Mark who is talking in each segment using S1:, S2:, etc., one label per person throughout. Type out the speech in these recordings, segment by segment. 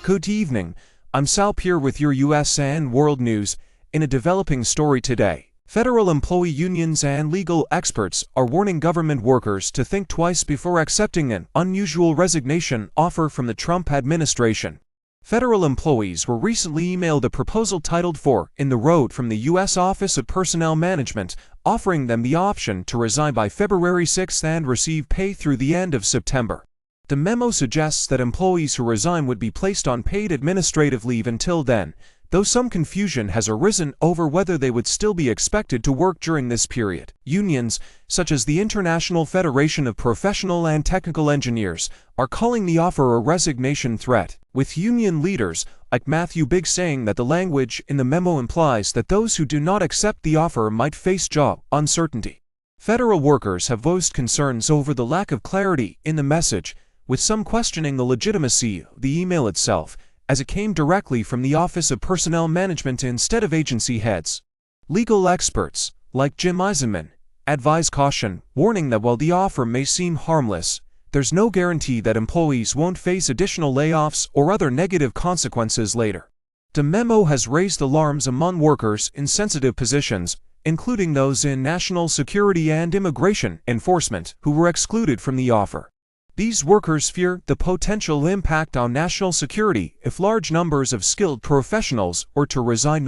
S1: Good evening, I'm Sal Pierre with your US and world news. In a developing story today, federal employee unions and legal experts are warning government workers to think twice before accepting an unusual resignation offer from the Trump administration. Federal employees were recently emailed a proposal titled "4 in the Road" from the U.S. Office of Personnel Management, offering them the option to resign by February 6 and receive pay through the end of September. The memo suggests that employees who resign would be placed on paid administrative leave until then, though some confusion has arisen over whether they would still be expected to work during this period. Unions, such as the International Federation of Professional and Technical Engineers, are calling the offer a resignation threat, with union leaders like Matthew Biggs saying that the language in the memo implies that those who do not accept the offer might face job uncertainty. Federal workers have voiced concerns over the lack of clarity in the message, with some questioning the legitimacy of the email itself, as it came directly from the Office of Personnel Management instead of agency heads. Legal experts, like Jim Eisenman, advise caution, warning that while the offer may seem harmless, there's no guarantee that employees won't face additional layoffs or other negative consequences later. The memo has raised alarms among workers in sensitive positions, including those in national security and immigration enforcement, who were excluded from the offer. These workers fear the potential impact on national security if large numbers of skilled professionals were to resign.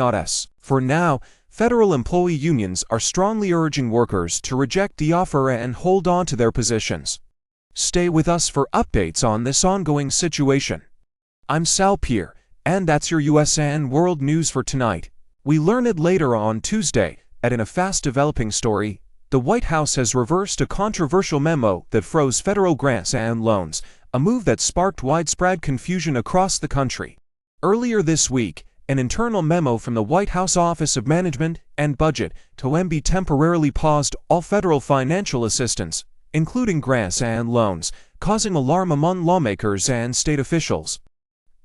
S1: For now, federal employee unions are strongly urging workers to reject the offer and hold on to their positions. Stay with us for updates on this ongoing situation. I'm Sal Pierre, and that's your US and world news for tonight. We learn it later on Tuesday, in a fast-developing story. The White House has reversed a controversial memo that froze federal grants and loans, a move that sparked widespread confusion across the country. Earlier this week, an internal memo from the White House Office of Management and Budget to MB temporarily paused all federal financial assistance, including grants and loans, causing alarm among lawmakers and state officials.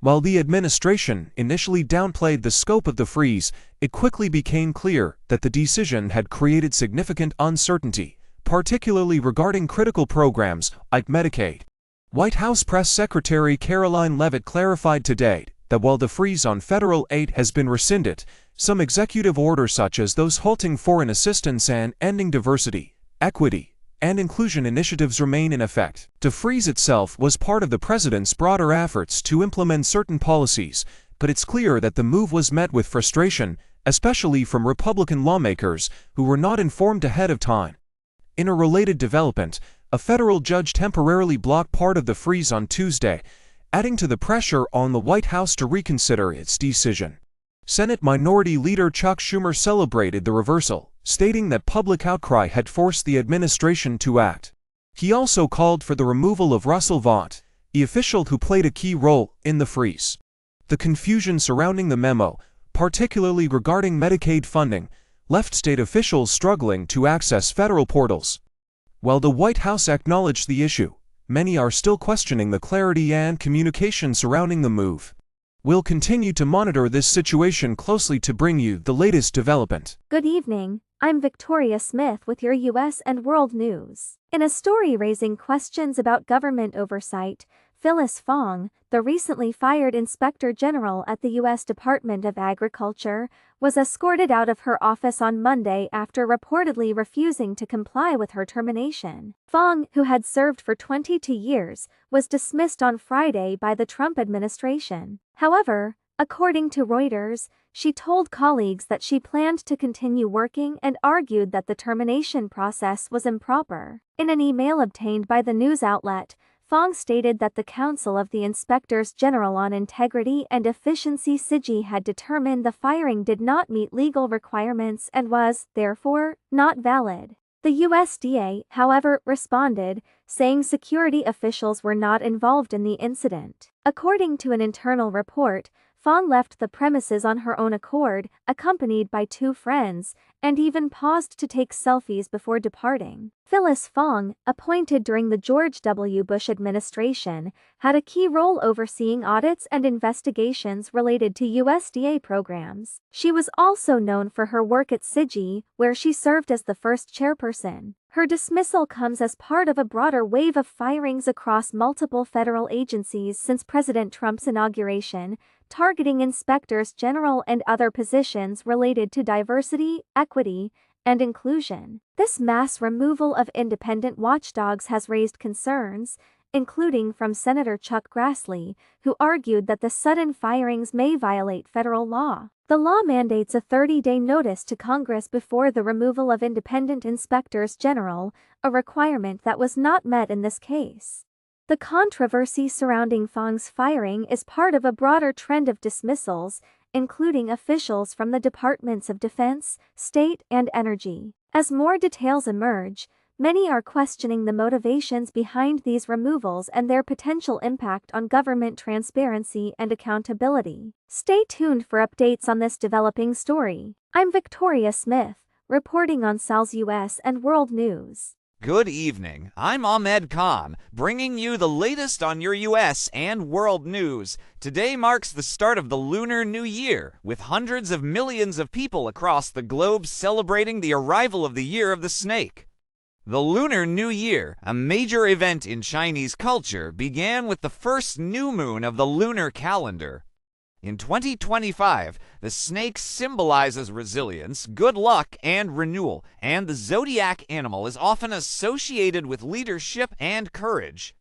S1: While the administration initially downplayed the scope of the freeze, it quickly became clear that the decision had created significant uncertainty, particularly regarding critical programs like Medicaid. White House Press Secretary Caroline Leavitt clarified today that while the freeze on federal aid has been rescinded, some executive orders such as those halting foreign assistance and ending diversity, equity, and inclusion initiatives remain in effect. The freeze itself was part of the president's broader efforts to implement certain policies, but it's clear that the move was met with frustration, especially from Republican lawmakers who were not informed ahead of time. In a related development, a federal judge temporarily blocked part of the freeze on Tuesday, adding to the pressure on the White House to reconsider its decision. Senate Minority Leader Chuck Schumer celebrated the reversal, stating that public outcry had forced the administration to act. He also called for the removal of Russell Vought, the official who played a key role in the freeze. The confusion surrounding the memo, particularly regarding Medicaid funding, left state officials struggling to access federal portals. While the White House acknowledged the issue, many are still questioning the clarity and communication surrounding the move. We'll continue to monitor this situation closely to bring you the latest development.
S2: Good evening, I'm Victoria Smith with your US and world news. In a story raising questions about government oversight, Phyllis Fong, the recently fired Inspector General at the U.S. Department of Agriculture, was escorted out of her office on Monday after reportedly refusing to comply with her termination. Fong, who had served for 22 years, was dismissed on Friday by the Trump administration. However, according to Reuters, she told colleagues that she planned to continue working and argued that the termination process was improper. In an email obtained by the news outlet, Fong stated that the Council of the Inspectors General on Integrity and Efficiency (CIG) had determined the firing did not meet legal requirements and was, therefore, not valid. The USDA, however, responded, saying security officials were not involved in the incident. According to an internal report, Fong left the premises on her own accord, accompanied by 2 friends, and even paused to take selfies before departing. Phyllis Fong, appointed during the George W. Bush administration, had a key role overseeing audits and investigations related to USDA programs. She was also known for her work at CIG, where she served as the first chairperson. Her dismissal comes as part of a broader wave of firings across multiple federal agencies since President Trump's inauguration, targeting inspectors general and other positions related to diversity, equity, and inclusion. This mass removal of independent watchdogs has raised concerns, including from Senator Chuck Grassley, who argued that the sudden firings may violate federal law. The law mandates a 30-day notice to Congress before the removal of independent inspectors general, a requirement that was not met in this case. The controversy surrounding Throngs' firing is part of a broader trend of dismissals, including officials from the Departments of Defense, State, and Energy. As more details emerge, many are questioning the motivations behind these removals and their potential impact on government transparency and accountability. Stay tuned for updates on this developing story. I'm Victoria Smith, reporting on SAL's US and World News.
S3: Good evening. I'm Ahmed Khan, bringing you the latest on your US and world news. Today marks the start of the Lunar New Year, with hundreds of millions of people across the globe celebrating the arrival of the Year of the Snake. The Lunar New Year, a major event in Chinese culture, began with the first new moon of the lunar calendar. In 2025, the snake symbolizes resilience, good luck, and renewal, and the zodiac animal is often associated with leadership and courage.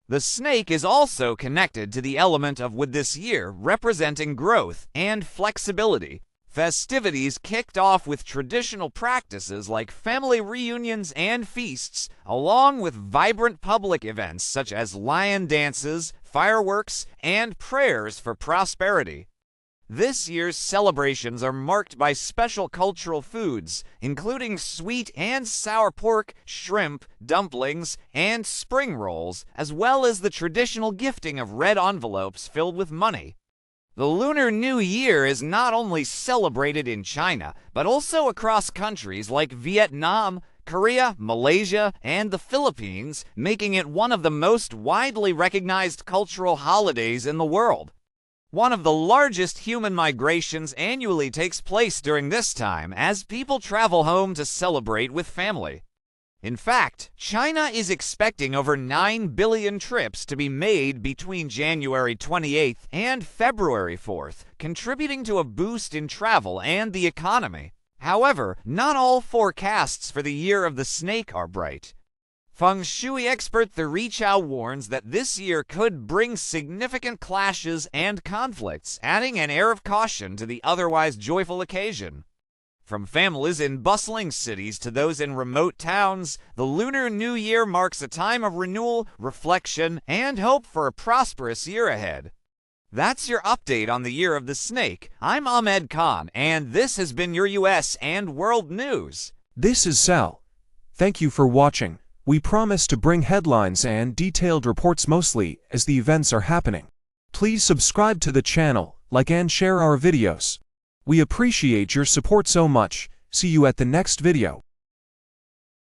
S3: The snake is also connected to the element of wood this year, representing growth and flexibility. Festivities kicked off with traditional practices like family reunions and feasts, along with vibrant public events such as lion dances, fireworks, and prayers for prosperity. This year's celebrations are marked by special cultural foods, including sweet and sour pork, shrimp, dumplings, and spring rolls, as well as the traditional gifting of red envelopes filled with money. The Lunar New Year is not only celebrated in China, but also across countries like Vietnam, Korea, Malaysia, and the Philippines, making it one of the most widely recognized cultural holidays in the world. One of the largest human migrations annually takes place during this time as people travel home to celebrate with family. In fact, China is expecting over 9 billion trips to be made between January 28th and February 4th, contributing to a boost in travel and the economy. However, not all forecasts for the Year of the Snake are bright. Feng Shui expert Thierry Chow warns that this year could bring significant clashes and conflicts, adding an air of caution to the otherwise joyful occasion. From families in bustling cities to those in remote towns, the Lunar New Year marks a time of renewal, reflection, and hope for a prosperous year ahead. That's your update on the Year of the Snake. I'm Ahmed Khan, and this has been your US and World News.
S1: This is Sal. Thank you for watching. We promise to bring headlines and detailed reports mostly as the events are happening. Please subscribe to the channel, like and share our videos. We appreciate your support so much. See you at the next video.